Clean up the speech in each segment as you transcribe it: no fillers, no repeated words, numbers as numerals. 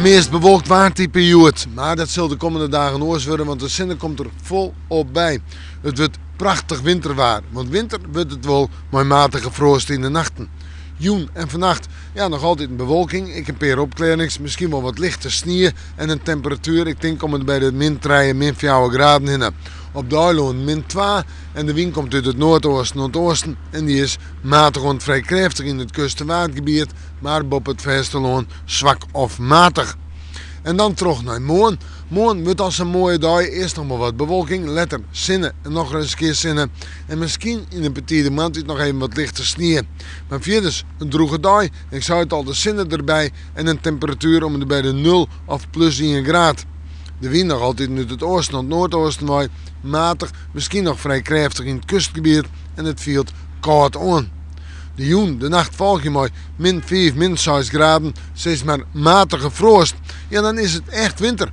Een meest bewolkt waartype. Maar dat zal de komende dagen oors worden, want de zin komt er volop bij. Het wordt prachtig winterwaar, want winter wordt het wel met matige frost in de nachten. Joen en vannacht nog altijd een bewolking. Ik heb een paar opklaringen, misschien wel wat lichte sneeuw en een temperatuur. Ik denk om het bij de min 3, min 4 graden in. Op de eiland min 2 en de wind komt uit het noordoosten en die is matig en vrij krachtig in het kust- en watergebied, maar op het vasteland zwak of matig. En dan terug naar morgen. Morgen wordt als een mooie dag. Eerst nog maar wat bewolking, letter zinnen en nog eens een keer zinnen. En misschien in een petite maand nog even wat lichte sneeuw. Maar verder een droge dag. Ik zou het al de zinnen erbij en een temperatuur om bij de 0 of plus 1 graad. De wind nog altijd uit het oosten en het noordoosten waait. Matig, misschien nog vrij krachtig in het kustgebied en het viel koud aan. De joen, de nacht volg je mooi, min 5, min 6 graden, steeds maar matige frost. Ja, dan is het echt winter.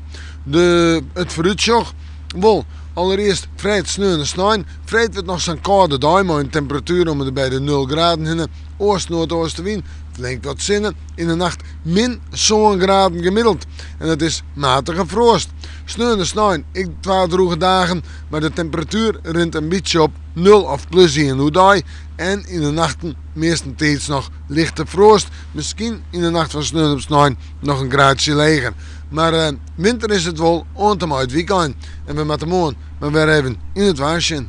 Het vooruitzicht, wel, allereerst vrijdag sneeuw en sneeuw. Vrijdag wordt nog zo'n koude dag, maar een temperatuur om er bij de 0 graden heen. Oost-noordoostenwind, flink wat zinnen. In de nacht min zo'n graden gemiddeld. En dat is matige frost. Sneeuw en sneeuw, ik 2 droge dagen, maar de temperatuur rent een beetje op 0 of plus 1 dag. En in de nachten meestentijds nog lichte frost. Misschien in de nacht van sneeuw op sneeuw nog een graadje leger. Maar winter is het wel, on te uit weekend. En we moeten morgen maar weer even in het waarsje.